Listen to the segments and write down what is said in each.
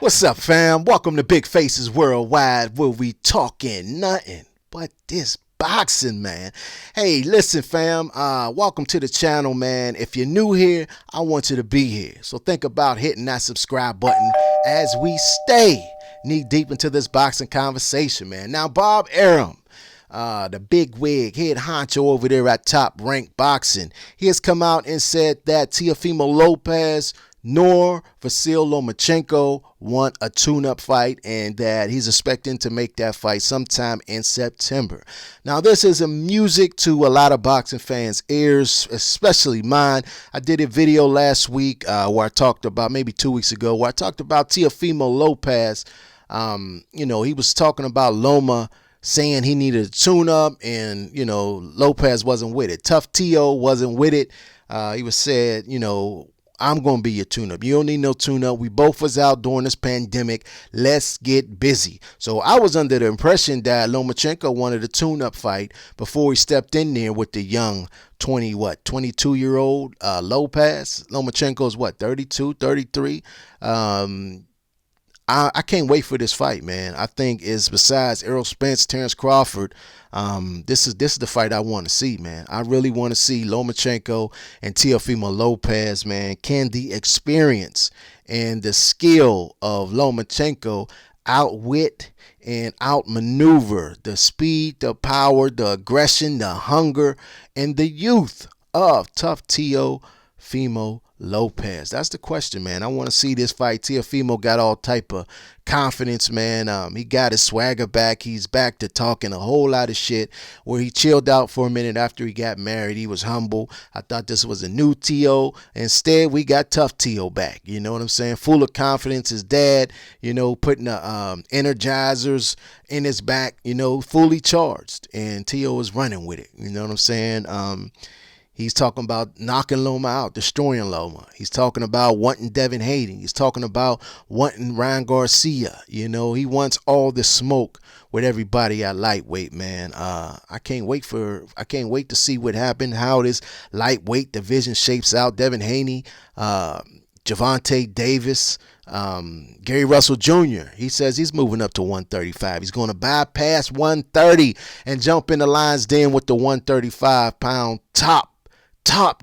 What's up, fam? Welcome to Big Faces Worldwide, where we talking nothing but this boxing, man. Hey, listen, fam. Welcome to the channel, man. If you're new here, I want you to be here. So think about hitting that subscribe button as we stay knee deep into this boxing conversation, man. Now, Bob Arum, the big wig head honcho over there at Top Rank Boxing, he has come out and said that Teofimo Lopez nor Vasyl Lomachenko want a tune-up fight, and that he's expecting to make that fight sometime in September. Now, this is a music to a lot of boxing fans' ears, especially mine. I did a video last week where I talked about, maybe 2 weeks ago, where I talked about Teofimo Lopez. He was talking about Loma saying he needed a tune-up, and, Lopez wasn't with it. Tough Teo wasn't with it. He was said, I'm going to be your tune-up. You don't need no tune-up. We both was out during this pandemic. Let's get busy. So I was under the impression that Lomachenko wanted a tune-up fight before he stepped in there with the young 22-year-old Lopez. Lomachenko's 32, 33. I can't wait for this fight, man. I think is besides Errol Spence, Terrence Crawford, this is the fight I want to see, man. I really want to see Lomachenko and Teofimo Lopez, man. Can the experience and the skill of Lomachenko outwit and outmaneuver the speed, the power, the aggression, the hunger, and the youth of tough Teofimo Lopez? That's the question, man. I want to see this fight. Teofimo got all type of confidence, man. He got his swagger back. He's back to talking a whole lot of shit, where he chilled out for a minute after he got married. He was humble. I thought this was a new Teo. Instead, we got tough Teo back. You know what I'm saying? Full of confidence. His dad, putting the energizers in his back, fully charged. And Teo was running with it. You know what I'm saying? He's talking about knocking Loma out, destroying Loma. He's talking about wanting Devin Haney. He's talking about wanting Ryan Garcia. He wants all the smoke with everybody at lightweight, man. I can't wait to see what happens, how this lightweight division shapes out. Devin Haney, Gervonta Davis, Gary Russell Jr. He says he's moving up to 135. He's going to bypass 130 and jump in the lion's den with the 135-pound top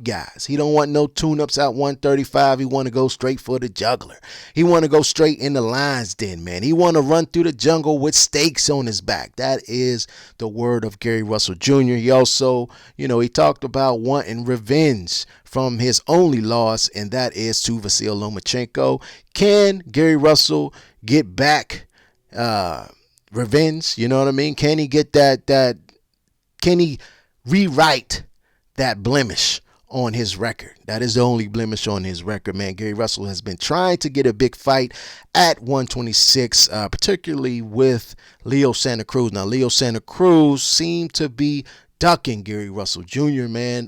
guys. He don't want no tune-ups at 135. He want to go straight for the juggler. He want to go straight in the lion's den, man. He want to run through the jungle with stakes on his back. That is the word of Gary Russell Jr. He also, he talked about wanting revenge from his only loss, and that is to Vasyl Lomachenko. Can Gary Russell get back revenge? You know what I mean? Can he get that can he rewrite that blemish on his record? That is the only blemish on his record, man. Gary Russell has been trying to get a big fight at 126, particularly with Leo Santa Cruz. Now, Leo Santa Cruz seemed to be ducking Gary Russell Jr., man.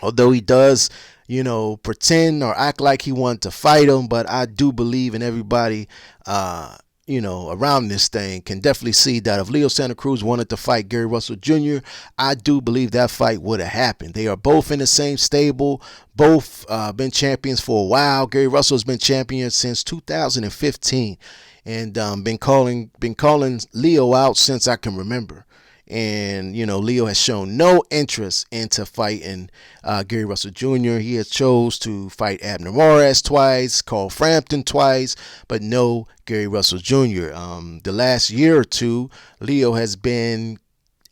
Although he does, pretend or act like he wanted to fight him, but I do believe in everybody, around this thing can definitely see that if Leo Santa Cruz wanted to fight Gary Russell Jr., I do believe that fight would have happened. They are both in the same stable, both been champions for a while. Gary Russell has been champion since 2015, and been calling Leo out since I can remember. And, Leo has shown no interest into fighting Gary Russell Jr. He has chose to fight Abner Mares twice, Carl Frampton twice, but no Gary Russell Jr. The last year or two, Leo has been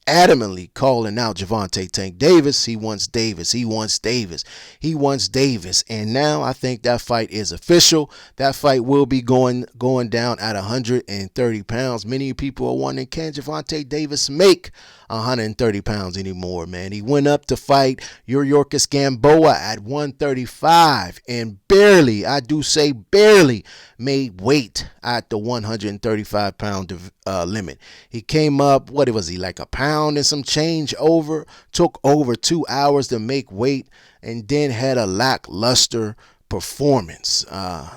adamantly calling out Gervonta Tank Davis. He wants Davis. He wants Davis. He wants Davis. And now I think that fight is official. That fight will be going down at 130 pounds. Many people are wondering, can Gervonta Davis make 130 pounds anymore, man? He went up to fight Yuriorkis Gamboa at 135 and barely, I do say barely, made weight at the 135-pound limit. He came up, what was he, like a pound and some change over, took over 2 hours to make weight, and then had a lackluster performance.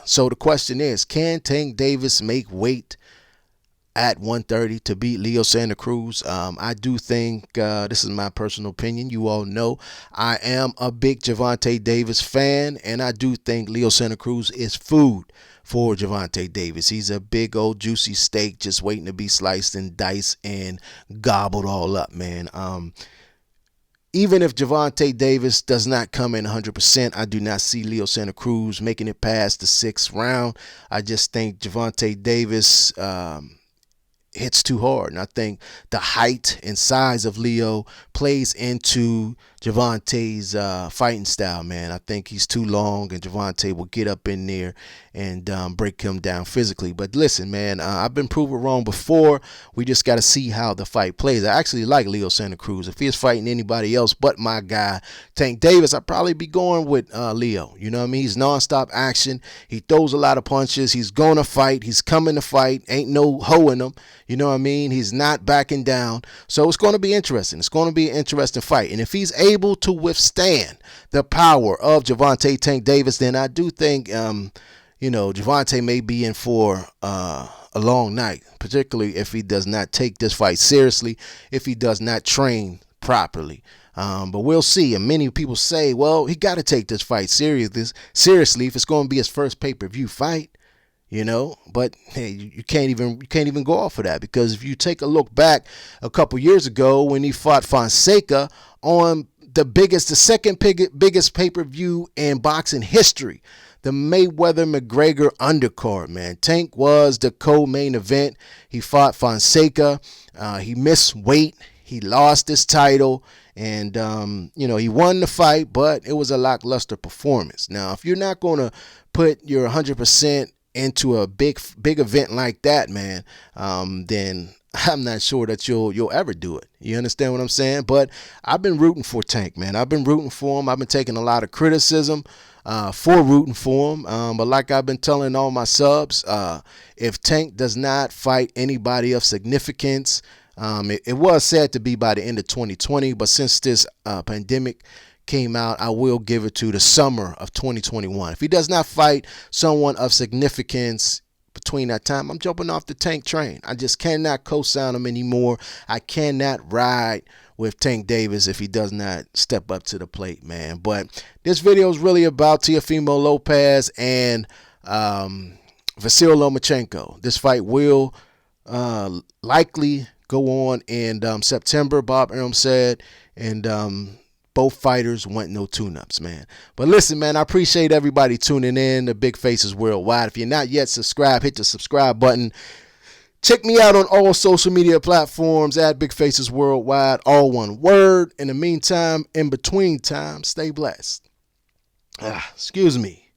So the question is, can Tank Davis make weight at 130 to beat Leo Santa Cruz. I do think, this is my personal opinion, you all know I am a big Gervonta Davis fan, and I do think Leo Santa Cruz is food for Gervonta Davis. He's a big old juicy steak just waiting to be sliced and diced and gobbled all up, man. Even if Gervonta Davis does not come in 100%, I do not see Leo Santa Cruz making it past the 6th round. I just think Gervonta Davis hits too hard, and I think the height and size of Leo plays into Gervonta's fighting style, man. I think he's too long, and Gervonta will get up in there and break him down physically. But listen, man, I've been proven wrong before. We just got to see how the fight plays. I actually like Leo Santa Cruz. If he was fighting anybody else but my guy Tank Davis, I'd probably be going with Leo. You know what I mean? He's nonstop action. He throws a lot of punches. He's going to fight. He's coming to fight. Ain't no hoe in him. You know what I mean? He's not backing down. So it's going to be interesting. It's going to be an interesting fight. And if he's able to withstand the power of Gervonta Tank Davis, then I do think, you know, Gervonta may be in for a long night, particularly if he does not take this fight seriously, if he does not train properly. But we'll see. And many people say, well, he got to take this fight seriously if it's going to be his first pay-per-view fight. You know, but hey, you can't even go off of that, because if you take a look back a couple years ago when he fought Fonseca on the second biggest pay-per-view in boxing history, the Mayweather-McGregor undercard, man. Tank was the co-main event. He fought Fonseca. He missed weight. He lost his title. And, you know, he won the fight, but it was a lackluster performance. Now, if you're not going to put your 100% into a big event like that, man, then I'm not sure that you'll ever do it. You understand what I'm saying? But I've been rooting for Tank, man. I've been rooting for him. I've been taking a lot of criticism for rooting for him. But like I've been telling all my subs, if Tank does not fight anybody of significance, it was said to be by the end of 2020, but since this pandemic came out, I will give it to the summer of 2021. If he does not fight someone of significance between that time, I'm jumping off the Tank train. I just cannot co-sign him anymore. I cannot ride with Tank Davis if he does not step up to the plate, man. But this video is really about Teofimo Lopez and Vasyl Lomachenko. This fight will likely go on in September, Bob Arum said, and both fighters want no tune-ups, man. But listen, man, I appreciate everybody tuning in to Big Faces Worldwide. If you're not yet subscribed, hit the subscribe button. Check me out on all social media platforms at Big Faces Worldwide, all one word. In the meantime, in between time, stay blessed. Excuse me.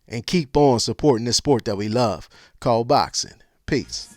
And keep on supporting this sport that we love called boxing. Peace.